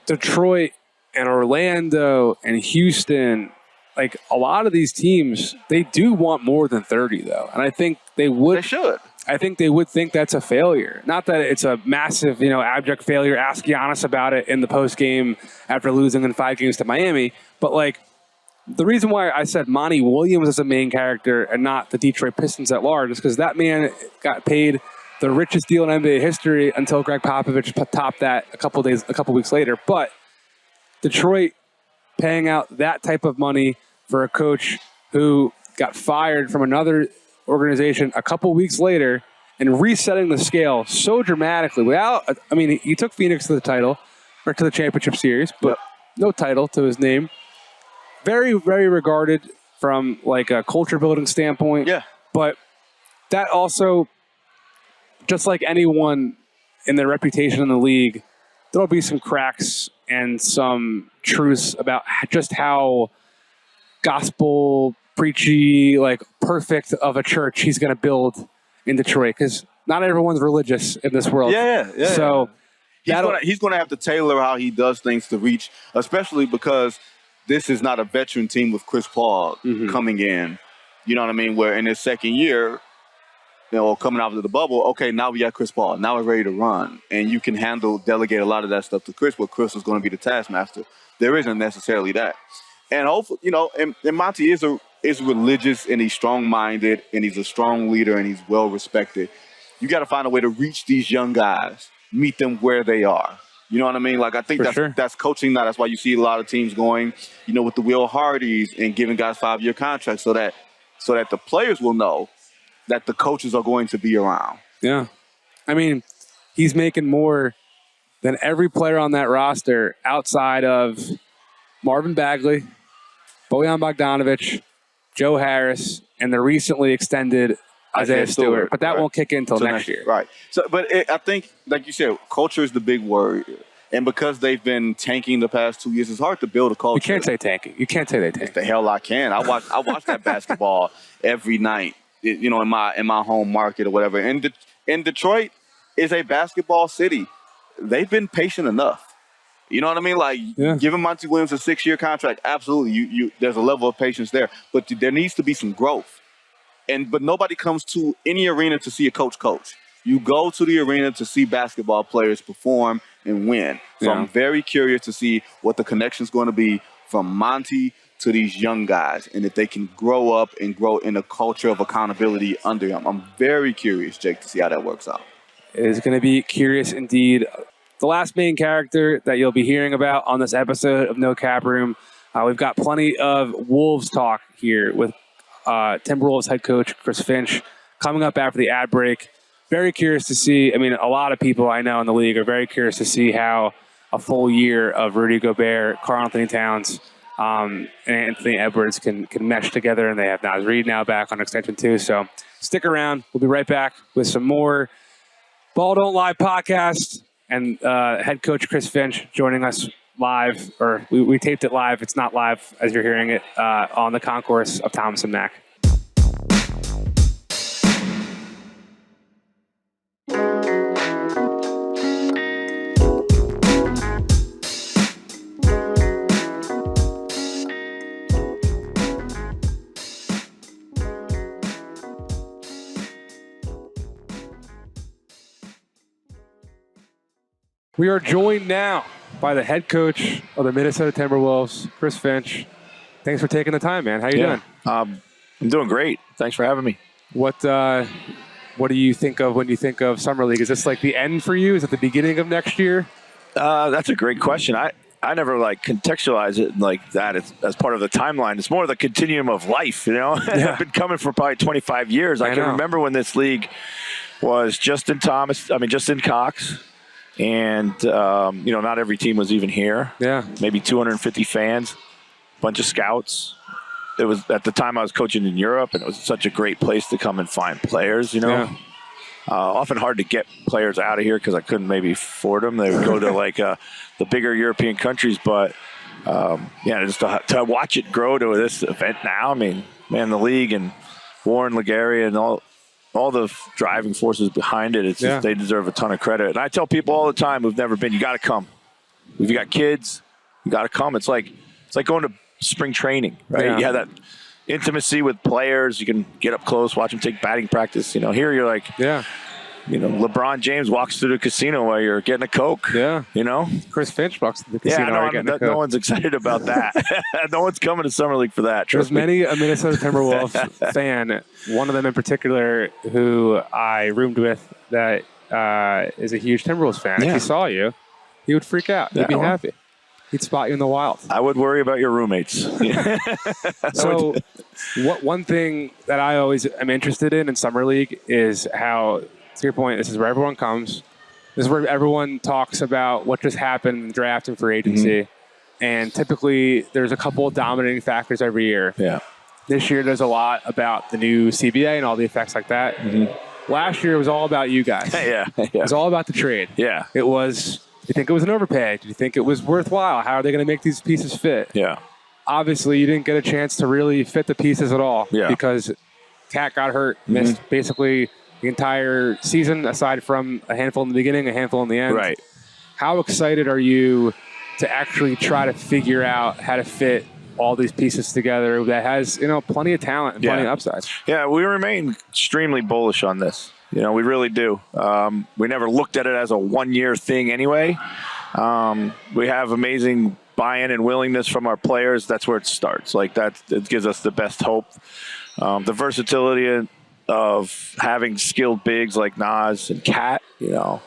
Detroit and Orlando and Houston, like, a lot of these teams, they do want more than 30, though. And I think they would. They should. I think they would think that's a failure. Not that it's a massive, abject failure. Ask Giannis about it in the postgame after losing in 5 games to Miami. But, like, the reason why I said Monty Williams is a main character and not the Detroit Pistons at large is because that man got paid the richest deal in NBA history until Greg Popovich topped that a couple weeks later. But Detroit paying out that type of money for a coach who got fired from another organization a couple weeks later and resetting the scale so dramatically he took Phoenix to the title, or to the championship series, but no title to his name. Very, very regarded from, like, a culture building standpoint. Yeah. But that also, just like anyone in their reputation in the league, there'll be some cracks and some truths about just how gospel preachy, like perfect of a church he's going to build in Detroit, because not everyone's religious in this world. Yeah. So he's going to have to tailor how he does things to reach, especially because this is not a veteran team with Chris Paul coming in. You know what I mean? Where in his second year, coming out of the bubble, okay, now we got Chris Paul. Now we're ready to run. And you can delegate a lot of that stuff to Chris, but Chris is going to be the taskmaster. There isn't necessarily that. And hopefully, and Monty is religious, and he's strong-minded, and he's a strong leader, and he's well-respected. You got to find a way to reach these young guys, meet them where they are. You know what I mean? Like, I think that's coaching now. That's why you see a lot of teams going, with the Will Hardys and giving guys 5-year contracts so that the players will know that the coaches are going to be around. Yeah. I mean, he's making more than every player on that roster outside of Marvin Bagley, Bojan Bogdanovic, Joe Harris, and the recently extended Isaiah Stewart. But that won't kick in until next year. Right. So, I think, like you said, culture is the big word. And because they've been tanking the past 2 years, it's hard to build a culture. You can't say tanking. You can't say they tank. The hell I can. I watch that basketball every night, in my home market or whatever. And Detroit is a basketball city. They've been patient enough. You know what I mean? Like, giving Monty Williams a 6-year contract, absolutely. There's a level of patience there. But there needs to be some growth. But nobody comes to any arena to see a coach. You go to the arena to see basketball players perform and win. So I'm very curious to see what the connection is going to be from Monty to these young guys, and if they can grow up and grow in a culture of accountability under him. I'm very curious, Jake, to see how that works out. It is going to be curious indeed. The last main character that you'll be hearing about on this episode of No Cap Room, we've got plenty of Wolves talk here with Timberwolves head coach Chris Finch coming up after the ad break. Very curious to see. I mean, a lot of people I know in the league are very curious to see how a full year of Rudy Gobert, Karl-Anthony Towns, and Anthony Edwards can mesh together, and they have Naz Reid now back on extension too. So stick around. We'll be right back with some more Ball Don't Lie podcast, and head coach Chris Finch joining us live, or we taped it live. It's not live as you're hearing it on the concourse of Thomas and Mack. We are joined now by the head coach of the Minnesota Timberwolves, Chris Finch. Thanks for taking the time, man. How you doing? I'm doing great. Thanks for having me. What do you think of when you think of Summer League? Is this like the end for you? Is it the beginning of next year? That's a great question. I never contextualize it like that as part of the timeline. It's more the continuum of life, Yeah. I've been coming for probably 25 years. I can remember when this league was Justin Cox. And, not every team was even here. Yeah. Maybe 250 fans, bunch of scouts. It was at the time I was coaching in Europe, and it was such a great place to come and find players, Yeah. Often hard to get players out of here because I couldn't maybe afford them. They would go to the bigger European countries. But, just to watch it grow to this event now, I mean, man, the league and Warren Legaria and all the driving forces behind it, it's just they deserve a ton of credit. And I tell people all the time who've never been, you got to come. If you got kids, you got to come. It's like going to spring training, right? Yeah. You have that intimacy with players. You can get up close, watch them take batting practice. Here you're like, LeBron James walks through the casino while you're getting a Coke. Yeah. Chris Finch walks through the casino while you're getting a Coke. No one's excited about that. No one's coming to Summer League for that. There's many a Minnesota Timberwolves fan, one of them in particular who I roomed with that is a huge Timberwolves fan. Yeah. If he saw you, he would freak out. He'd be happy. He'd spot you in the wild. I would worry about your roommates. So one thing that I always am interested in Summer League is how, to your point, this is where everyone comes. This is where everyone talks about what just happened in the draft and free agency. Mm-hmm. And typically, there's a couple of dominating factors every year. Yeah. This year, there's a lot about the new CBA and all the effects like that. Mm-hmm. Last year, it was all about you guys. Yeah. It was all about the trade. Yeah. It was you think it was an overpay? Did you think it was worthwhile? How are they going to make these pieces fit? Yeah. Obviously, you didn't get a chance to really fit the pieces at all because Cat got hurt, missed basically the entire season, aside from a handful in the beginning, a handful in the end. Right. How excited are you to actually try to figure out how to fit all these pieces together that has, plenty of talent and plenty of upside? Yeah, we remain extremely bullish on this. We really do. We never looked at it as a one-year thing anyway. We have amazing buy-in and willingness from our players. That's where it starts. It gives us the best hope. The versatility of having skilled bigs like Nas and Cat, right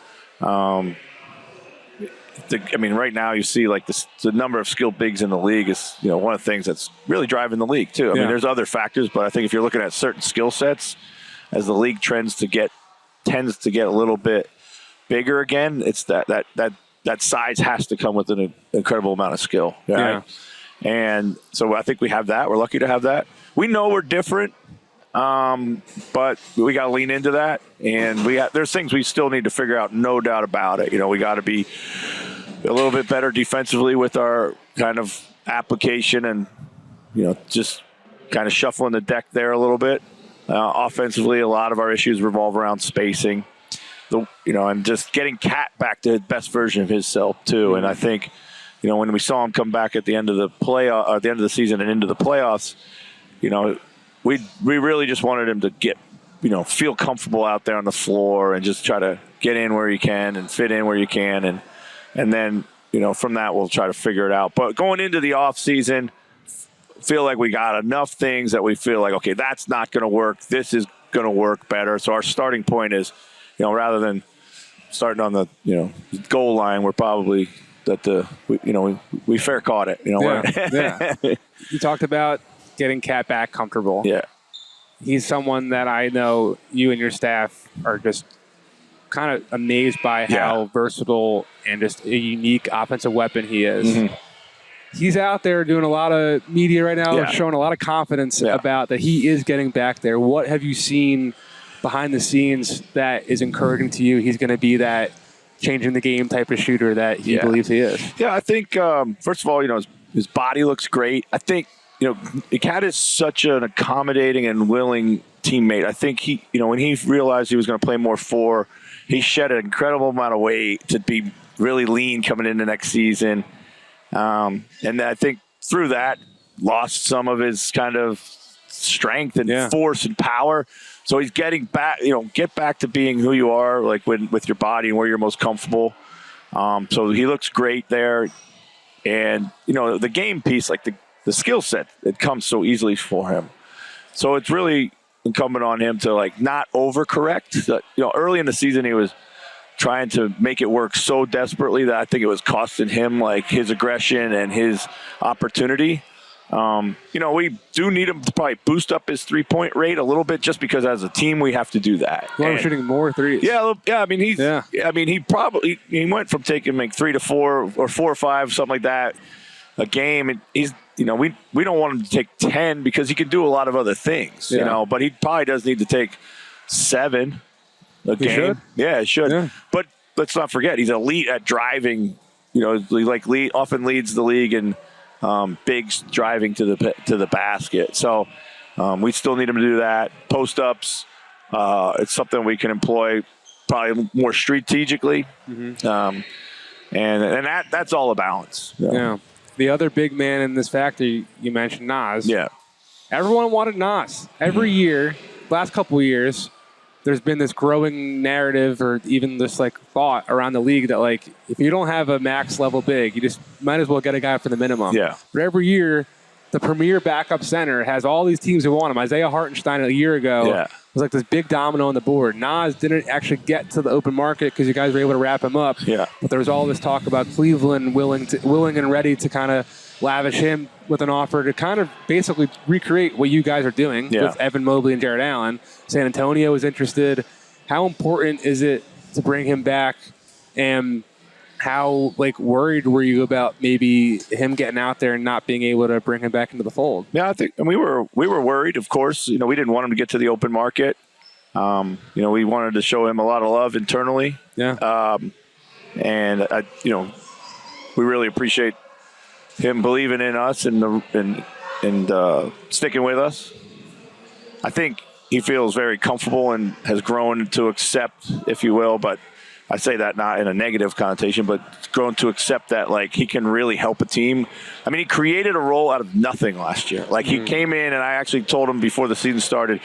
now you see the number of skilled bigs in the league is, one of the things that's really driving the league too. I mean, there's other factors, but I think if you're looking at certain skill sets, as the league tends to get a little bit bigger again, it's that size has to come with an incredible amount of skill. Right? Yeah. And so I think we have that. We're lucky to have that. We know we're different, but we got to lean into that. And there's things we still need to figure out, no doubt about it. We got to be a little bit better defensively with our kind of application and, just kind of shuffling the deck there a little bit. Offensively, a lot of our issues revolve around spacing. And just getting Cat back to the best version of himself too. And I think, when we saw him come back at the end of the season and into the playoffs, we really just wanted him to get, feel comfortable out there on the floor and just try to get in where you can and fit in where you can, and then from that we'll try to figure it out. But going into the off season, feel like we got enough things that we feel like, okay, that's not going to work. This is going to work better. So our starting point is, rather than starting on the, goal line, we're probably we fair caught it. You talked about getting Cat back comfortable. Yeah. He's someone that I know you and your staff are just kind of amazed by how versatile and just a unique offensive weapon he is. Mm-hmm. He's out there doing a lot of media right now, showing a lot of confidence about that he is getting back there. What have you seen behind the scenes that is encouraging to you? He's going to be that changing the game type of shooter that he believes he is. Yeah, I think, first of all, his body looks great. I think, Cat is such an accommodating and willing teammate. I think he, when he realized he was going to play more 4, he shed an incredible amount of weight to be really lean coming into next season. And I think through that lost some of his kind of strength and force and power. So he's getting back, get back to being who you are, with your body and where you're most comfortable. So he looks great there. And, the game piece, the skill set, it comes so easily for him. So it's really incumbent on him to not overcorrect. Early in the season, he was trying to make it work so desperately that I think it was costing him his aggression and his opportunity. We do need him to probably boost up his 3-point rate a little bit, just because as a team we have to do that. Well, we're shooting more threes. Yeah. I mean, he went from taking 3 to 4 or 4 or 5, something like that, a game. And he's, we don't want him to take 10 because he can do a lot of other things, but he probably does need to take 7 a game. Should. Yeah, he should. Yeah. But let's not forget, he's elite at driving. He often leads the league in bigs driving to the basket. So we still need him to do that. Post ups, it's something we can employ probably more strategically. Mm-hmm. And that's all a balance. Yeah. The other big man in this factory, you mentioned Nas. Yeah. Everyone wanted Nas. Every year, last couple of years, there's been this growing narrative or even this thought around the league that if you don't have a max level big, you just might as well get a guy for the minimum. Yeah. But every year, the premier backup center has all these teams who want him. Isaiah Hartenstein a year ago was this big domino on the board. Nas didn't actually get to the open market because you guys were able to wrap him up. Yeah. But there was all this talk about Cleveland willing and ready to kind of lavish him with an offer to kind of basically recreate what you guys are doing with Evan Mobley and Jared Allen. San Antonio is interested. How important is it to bring him back? And how worried were you about maybe him getting out there and not being able to bring him back into the fold? Yeah, I think we were worried, of course. We didn't want him to get to the open market. We wanted to show him a lot of love internally. Yeah. And we really appreciate him believing in us and sticking with us. I think he feels very comfortable and has grown to accept, if you will, but I say that not in a negative connotation, but grown to accept that, like, he can really help a team. I mean, he created a role out of nothing last year. Like, he came in, and I actually told him before the season started,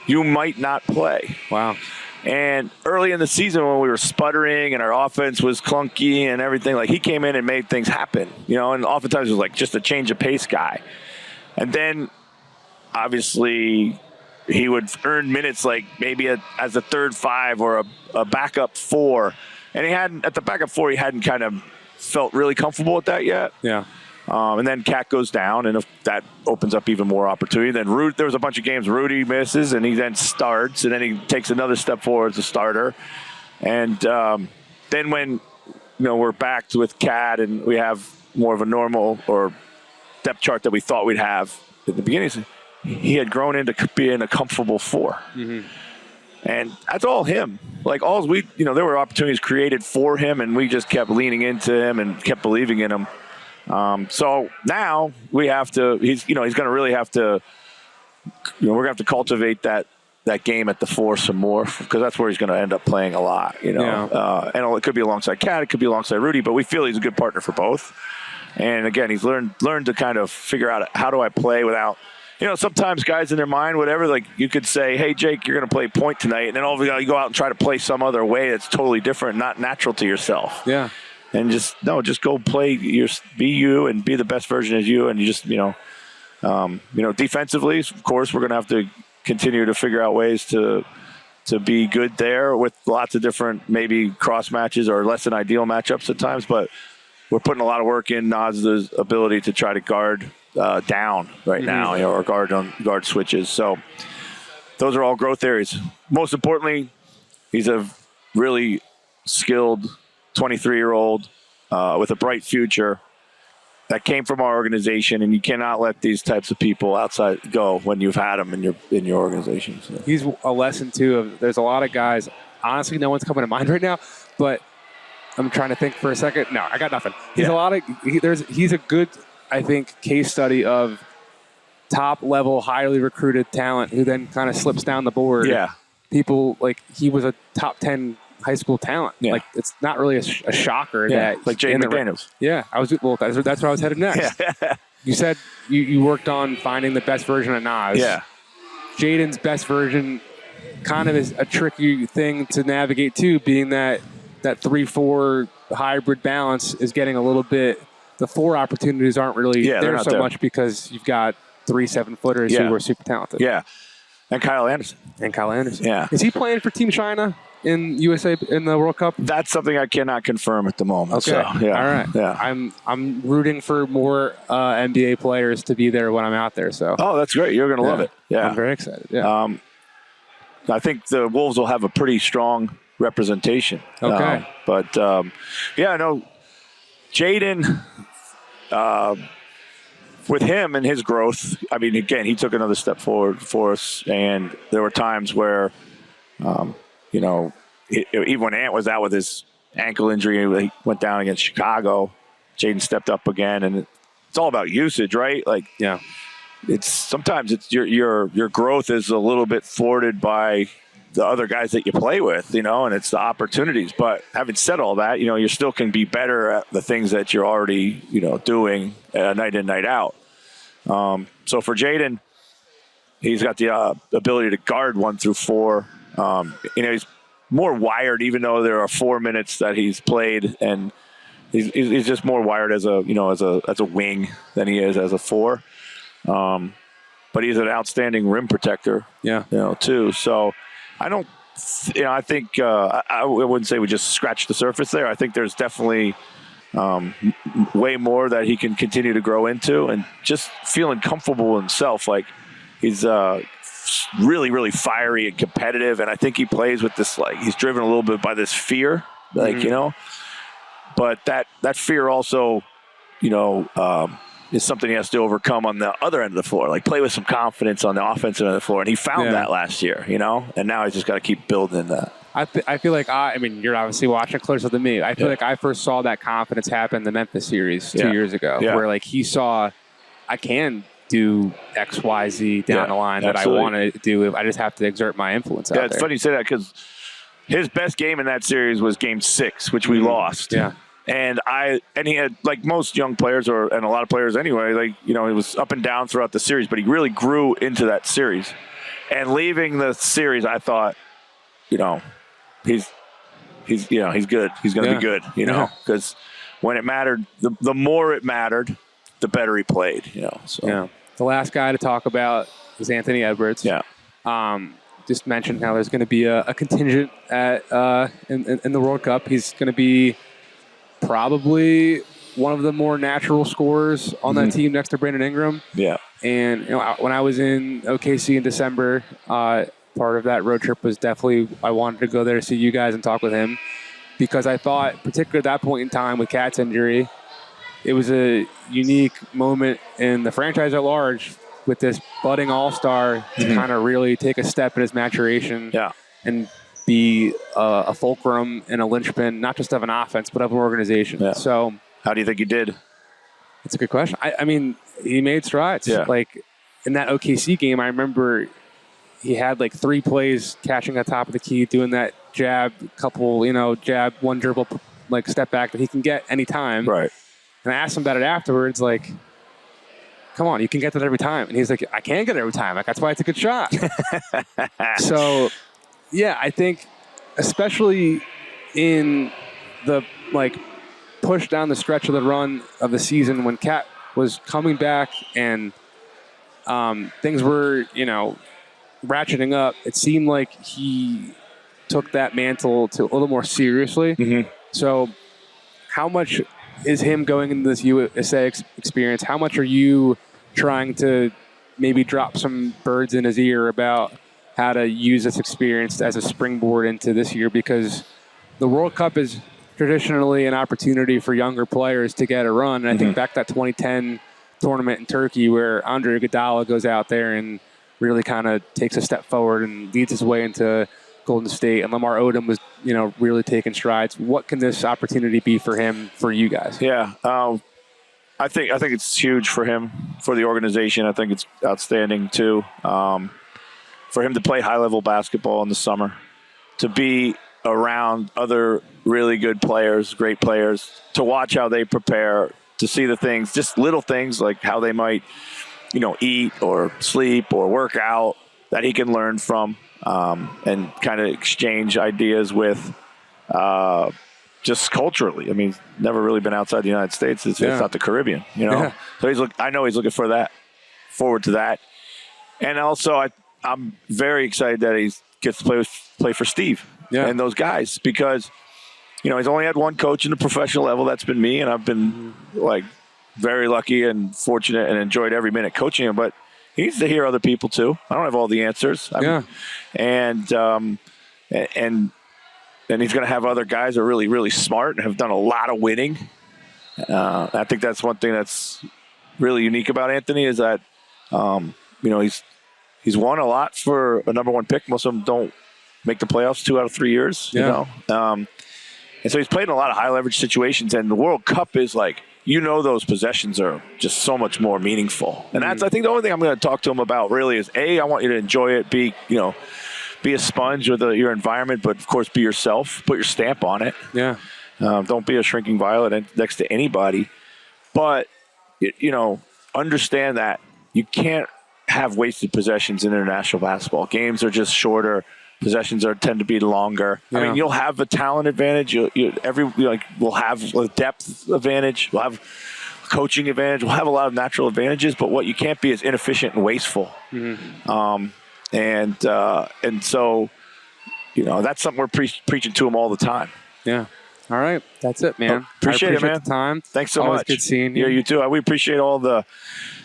you might not play. Wow. And early in the season when we were sputtering and our offense was clunky and everything, like, he came in and made things happen, and oftentimes it was like just a change of pace guy. And then, obviously, he would earn minutes like maybe as a third five or a backup four. And at the backup four, he hadn't kind of felt really comfortable with that yet. Yeah. And then Cat goes down, and if that opens up even more opportunity. Then there was a bunch of games Rudy misses, and he then starts, and then he takes another step forward as a starter. And then when we're backed with Cat and we have more of a normal or depth chart that we thought we'd have at the beginning, he had grown into being a comfortable four. Mm-hmm. And that's all him. Like, there were opportunities created for him, and we just kept leaning into him and kept believing in him. So now we have to, he's going to really have to, we're going to have to cultivate that game at the four some more, because that's where he's going to end up playing a lot, Yeah. And it could be alongside Cat, it could be alongside Rudy, but we feel he's a good partner for both. And again, he's learned to kind of figure out, how do I play without, sometimes guys in their mind, whatever, like, you could say, hey, Jake, you're going to play point tonight. And then all of a sudden you go out and try to play some other way that's totally different, not natural to yourself. Yeah. And just go play be you and be the best version of you. And you just, defensively, of course, we're going to have to continue to figure out ways to be good there with lots of different, maybe cross matches or less than ideal matchups at times. But we're putting a lot of work in Naz's ability to try to guard down right now, or guard switches. So those are all growth areas. Most importantly, he's a really skilled 23-year-old with a bright future that came from our organization, and you cannot let these types of people outside go when you've had them in your organization. So. He's a lesson too of, there's a lot of guys. Honestly, no one's coming to mind right now, but I'm trying to think for a second. No, I got nothing. He's a good, I think, case study of top level, highly recruited talent who then kind of slips down the board. Yeah. People, like, he was a top 10 high school talent. Yeah. Like, it's not really a shocker that, like Jaden McDaniels. That's where I was headed next. Yeah. You said you worked on finding the best version of Naz. Yeah. Jaden's best version kind of is a tricky thing to navigate too, being that 3-4 hybrid balance is getting a little bit. The four opportunities aren't really there so much because you've got 3 7-footers who are super talented. Yeah. And Kyle Anderson. Yeah. Is he playing for Team China in USA in the World Cup? That's something I cannot confirm at the moment. Okay. So, yeah. All right. Yeah. I'm rooting for more NBA players to be there when I'm out there. So. Oh, that's great. You're going to love it. Yeah. I'm very excited. Yeah. I think the Wolves will have a pretty strong representation. Okay. Jaden, with him and his growth, I mean, again, he took another step forward for us, and there were times where, even when Ant was out with his ankle injury, he went down against Chicago. Jaden stepped up again, and it's all about usage, right? Like, yeah, sometimes your growth is a little bit thwarted by the other guys that you play with, and it's the opportunities. But having said all that, you still can be better at the things that you're already, doing night in, night out. So for Jaden, he's got the ability to guard 1 through 4. He's more wired, even though there are 4 minutes that he's played, and he's just more wired as a wing than he is as a 4. But he's an outstanding rim protector, too. So I think I wouldn't say we just scratched the surface there. I think there's definitely way more that he can continue to grow into, and just feeling comfortable in himself. Like, he's really, really fiery and competitive, and I think he plays with this, like, he's driven a little bit by this fear, but that fear also, is something he has to overcome on the other end of the floor. Like, play with some confidence on the offensive end of the floor, and he found that last year, and now he's just got to keep building that. I feel like I mean, you're obviously watching closer than me. I feel like I first saw that confidence happen in the Memphis series 2 years ago, where like he saw, I can do X, Y, Z down the line that I want to do. I just have to exert my influence out there. Yeah, it's funny you say that because his best game in that series was Game 6, which we lost. Yeah. And he had, like most young players and a lot of players anyway, like, you know, he was up and down throughout the series, but he really grew into that series. And leaving the series, I thought, you know, he's good. He's going to be good, you know, because when it mattered, the more it mattered, the better he played, you know. So the last guy to talk about is Anthony Edwards. Yeah. Just mentioned how there's going to be a contingent at in the World Cup. He's going to be probably one of the more natural scorers on that team next to Brandon Ingram. Yeah. And you know, when I was in OKC in December, part of that road trip was definitely I wanted to go there to see you guys and talk with him because I thought, particularly at that point in time with Cat's injury, it was a unique moment in the franchise at large with this budding all-star to kind of really take a step in his maturation and be a fulcrum and a linchpin, not just of an offense, but of an organization. Yeah. So, how do you think he did? That's a good question. I mean, he made strides. Yeah. Like in that OKC game, I remember he had like 3 plays catching at the top of the key, doing that jab, jab, one dribble, like step back that he can get anytime. Right. And I asked him about it afterwards, like, come on, you can get that every time. And he's like, I can get it every time. Like, that's why it's a good shot. So, yeah, I think especially in the, like, push down the stretch of the run of the season when Cat was coming back and things were, ratcheting up, it seemed like he took that mantle to a little more seriously. Mm-hmm. So how much is him going into this USA experience? How much are you trying to maybe drop some birds in his ear about how to use this experience as a springboard into this year? Because the World Cup is traditionally an opportunity for younger players to get a run. And I think back to that 2010 tournament in Turkey where Andre Iguodala goes out there and really kind of takes a step forward and leads his way into Golden State, and Lamar Odom was, really taking strides. What can this opportunity be for him, for you guys? Yeah, I think it's huge for him, for the organization. I think it's outstanding too, for him to play high-level basketball in the summer, to be around other really good players, great players, to watch how they prepare, to see the things, just little things like how they might, eat or sleep or work out that he can learn from. And kind of exchange ideas with just culturally. I mean, he's never really been outside the United States. It's not the Caribbean, So I know he's looking forward to that. And also, I'm very excited that he gets to play for Steve and those guys because, he's only had one coach in the professional level. That's been me, and I've been very lucky and fortunate and enjoyed every minute coaching him. But he needs to hear other people too. I don't have all the answers. And he's going to have other guys that are really, really smart and have done a lot of winning. I think that's one thing that's really unique about Anthony is that, he's won a lot for a number 1 pick. Most of them don't make the playoffs 2 out of 3 years. And so he's played in a lot of high leverage situations, and the World Cup is like, those possessions are just so much more meaningful. And that's, I think, the only thing I'm going to talk to him about really is, A, I want you to enjoy it, be a sponge with your environment, but of course be yourself, put your stamp on it. Yeah. Don't be a shrinking violet next to anybody. But, understand that you can't have wasted possessions in international basketball. Games are just shorter. Possessions tend to be longer. Yeah. I mean, you'll have a talent advantage. We'll have a depth advantage. We'll have coaching advantage. We'll have a lot of natural advantages. But what you can't be is inefficient and wasteful. Mm-hmm. And so, that's something we're preaching to him all the time. Yeah. All right, that's it, man. Appreciate it, man. The time. Thanks so Always much. Good seeing you. Yeah, you too. We appreciate all the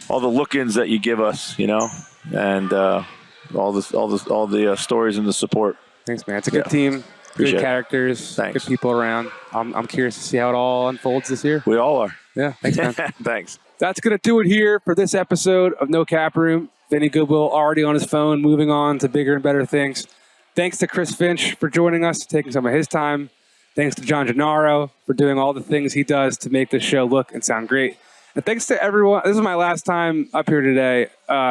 look-ins that you give us. And. All the stories and the support. Thanks, man. It's a good team. Good characters. Thanks. Good people around. I'm curious to see how it all unfolds this year. We all are. Yeah. Thanks, man. Thanks. That's going to do it here for this episode of No Cap Room. Vinny Goodwill already on his phone, moving on to bigger and better things. Thanks to Chris Finch for joining us, taking some of his time. Thanks to John Gennaro for doing all the things he does to make this show look and sound great. And thanks to everyone. This is my last time up here today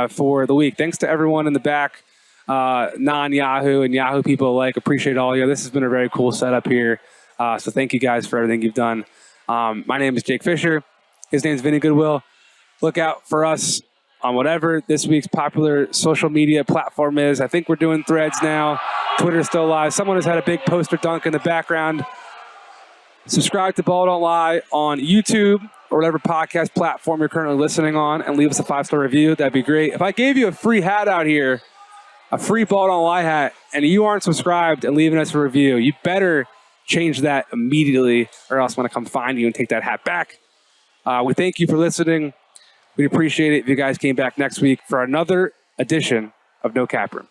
for the week. Thanks to everyone in the back, non-Yahoo and Yahoo people alike. Appreciate all you. This has been a very cool setup here. So thank you guys for everything you've done. My name is Jake Fischer. His name's Vinny Goodwill. Look out for us on whatever this week's popular social media platform is. I think we're doing Threads now. Twitter's still live. Someone has had a big poster dunk in the background. Subscribe to Ball Don't Lie on YouTube or whatever podcast platform you're currently listening on, and leave us a 5-star review. That'd be great. If I gave you a free hat out here, a free Ball Don't Lie hat, and you aren't subscribed and leaving us a review, you better change that immediately, or else I'm going to come find you and take that hat back. We thank you for listening. We'd appreciate it if you guys came back next week for another edition of No Cap Room.